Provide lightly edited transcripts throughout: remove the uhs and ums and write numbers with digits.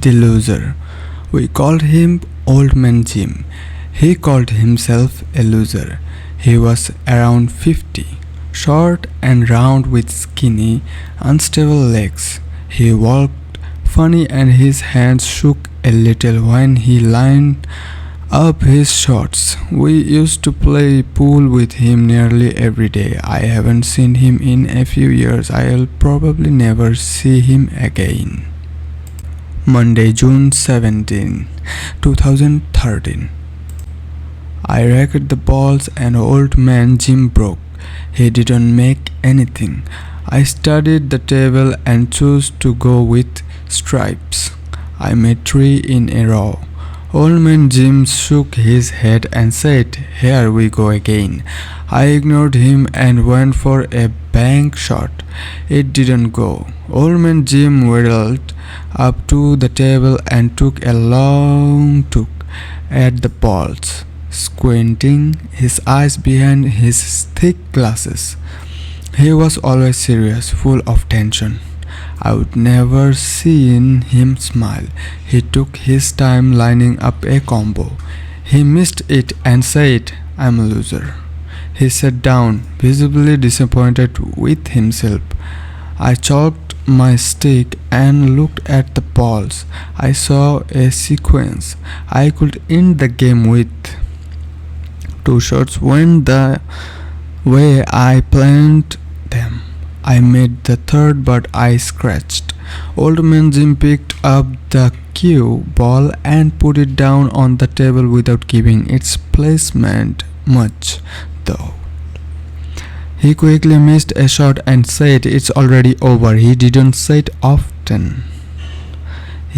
the loser. We called him Old Man Jim. He called himself a loser. He was around 50, short and round with skinny, unstable legs. He walked funny and his hands shook a little when he lined up his shots. We used to play pool with him nearly every day. I haven't seen him in a few years. I'll probably never see him again. Monday, June 17, 2013. I racked the balls and Old Man Jim broke. He didn't make anything. I studied the table and chose to go with stripes. I made 3 in a row. Old Man Jim shook his head and said, "Here we go again." I ignored him and went for a bank shot. It didn't go. Old Man Jim waddled up to the table and took a long took at the balls, squinting his eyes behind his thick glasses. He was always serious, full of tension. I would never seen him smile. He took his time lining up a combo. He missed it and said, "I'm a loser." He sat down, visibly disappointed with himself. I chalked my stick and looked at the balls. I saw a sequence. I could end the game with 2 shots went the way I planned them. I made the 3rd, but I scratched. Old Man Jim picked up the cue ball and put it down on the table without giving its placement much thought. He quickly missed a shot and said, "It's already over." He didn't say it often.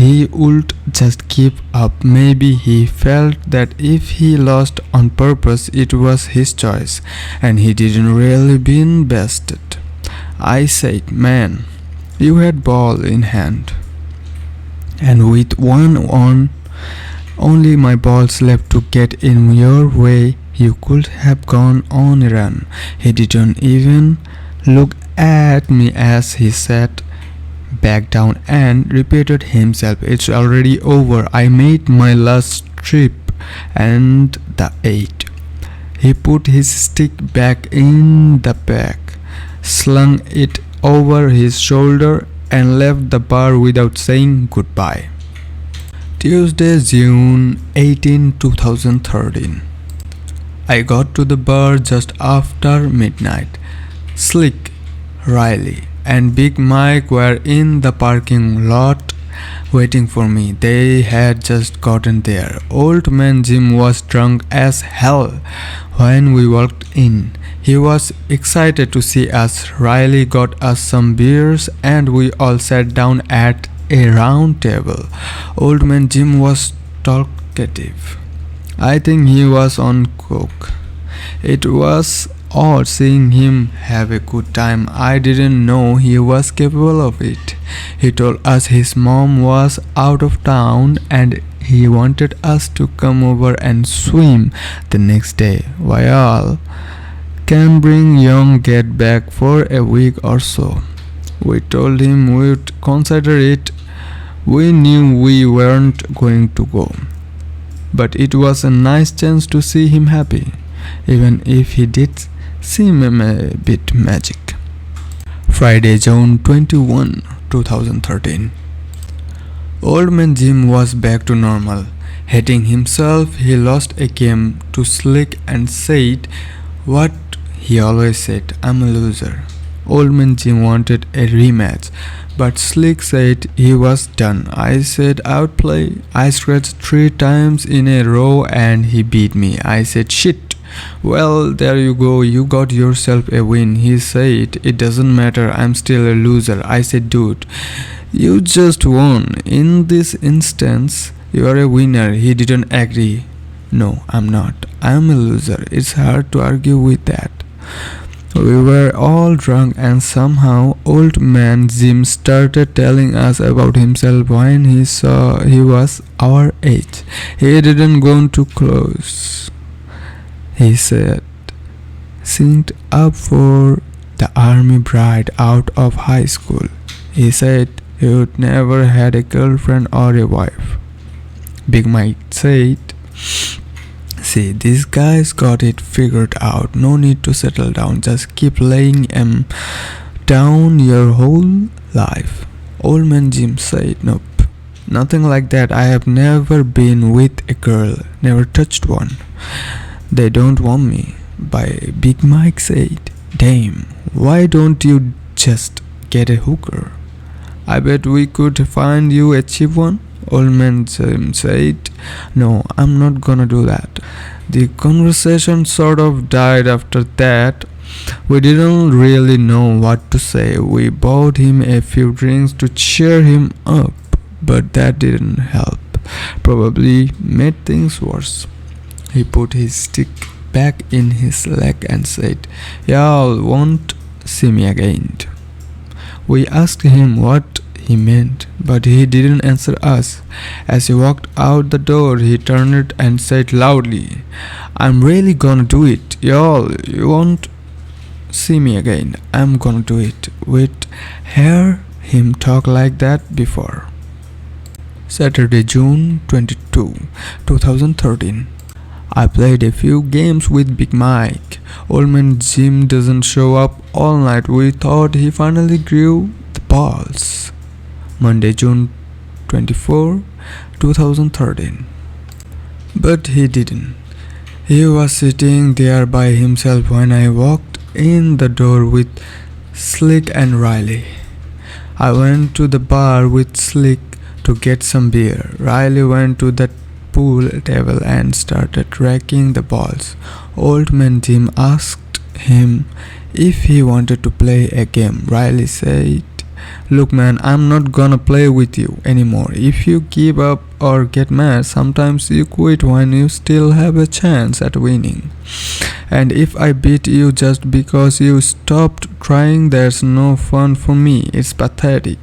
He would just give up. Maybe he felt that if he lost on purpose, it was his choice, and he didn't really been bested. I said, "Man, you had ball in hand, and with one on, only my balls left to get in your way. You could have gone on a run." He didn't even look at me as he sat back down and repeated himself, "It's already over. I made my last trip and the 8." He put his stick back in the bag, slung it over his shoulder, and left the bar without saying goodbye. Tuesday, June 18, 2013. I got to the bar just after midnight. Slick, Riley, and Big Mike were in the parking lot waiting for me. They had just gotten there. Old Man Jim was drunk as hell when we walked in. He was excited to see us. Riley got us some beers and we all sat down at a round table. Old Man Jim was talkative. I think he was on coke. It was odd seeing him have a good time. I didn't know he was capable of it. He told us his mom was out of town and he wanted us to come over and swim the next day. While can bring young get back for a week or so. We told him we'd consider it. We knew we weren't going to go, but it was a nice chance to see him happy, even if he did seem a bit magic. Friday, June 21, 2013. Old Man Jim was back to normal. Hating himself, he lost a game to Slick and said what he always said, "I'm a loser." Old Man Jim wanted a rematch, but Slick said he was done. I said I would play. I scratched 3 times in a row and he beat me. I said, "Shit." "Well, there you go, you got yourself a win." He said, "It doesn't matter, I'm still a loser." I said, "Dude, you just won. In this instance, you are a winner." He didn't agree. "No, I'm not. I'm a loser." It's hard to argue with that. We were all drunk and somehow Old Man Jim started telling us about himself when he saw he was our age. He didn't go too close. He said, "Signed up for the army bride out of high school." He said You'd never had a girlfriend or a wife. Big Mike said, "See, these guys got it figured out. No need to settle down. Just keep laying 'em down your whole life." Old Man Jim said, "Nope. Nothing like that. I have never been with a girl. Never touched one. They don't want me." But Big Mike said, "Damn, why don't you just get a hooker? I bet we could find you a cheap one." Old Man Jim said, "No, I'm not gonna do that." The conversation sort of died after that. We didn't really know what to say. We bought him a few drinks to cheer him up, but that didn't help. Probably made things worse. He put his stick back in his leg and said, "Y'all won't see me again." We asked him what he meant, but he didn't answer us. As he walked out the door, he turned and said loudly, "I'm really gonna do it. Y'all, you won't see me again. I'm gonna do it." We'd heard him talk like that before. Saturday, June 22, 2013. I played a few games with Big Mike. Old Man Jim doesn't show up all night. We thought he finally grew the balls. Monday, June 24, 2013. But he didn't. He was sitting there by himself when I walked in the door with Slick and Riley. I went to the bar with Slick to get some beer. Riley went to the pool table and started racking the balls. Old Man Jim asked him if he wanted to play a game. Riley said, "Look man, I'm not gonna play with you anymore. If you give up or get mad, sometimes you quit when you still have a chance at winning. And if I beat you just because you stopped trying, there's no fun for me. It's pathetic.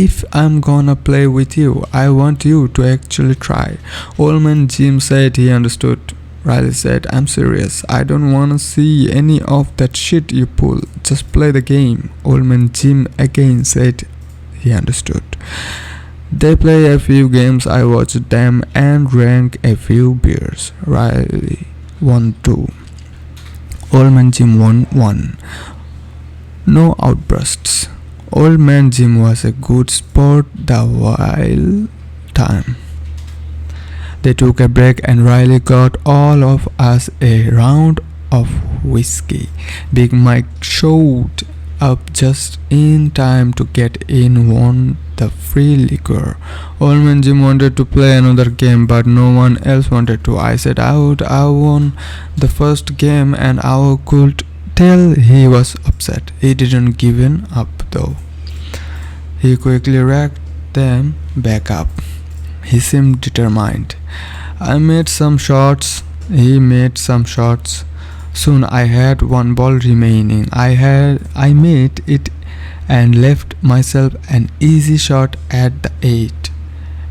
If I'm gonna play with you, I want you to actually try." Old Man Jim said he understood. Riley said, "I'm serious. I don't wanna see any of that shit you pull. Just play the game." Old Man Jim again said he understood. They played a few games. I watched them and drank a few beers. Riley won 2. Old Man Jim won 1. No outbursts. Old Man Jim was a good sport the whole time. They took a break and Riley got all of us a round of whiskey. Big Mike showed up just in time to get in won the free liquor. Old Man Jim wanted to play another game, but no one else wanted to. I said I won the first game and I could tell he was upset. He didn't give up though. He quickly racked them back up. He seemed determined. I made some shots. He made some shots. Soon I had 1 ball remaining. I made it and left myself an easy shot at the 8.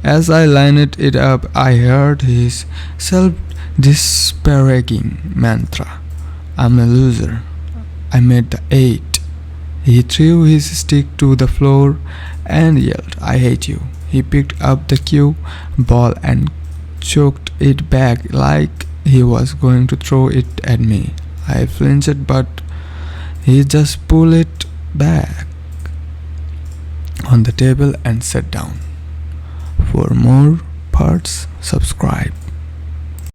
As I lined it up, I heard his self-disparaging mantra, "I'm a loser. I made the 8. He threw his stick to the floor and yelled, "I hate you." He picked up the cue ball and chucked it back like he was going to throw it at me. I flinched, but he just pulled it back on the table and sat down. For more parts, subscribe.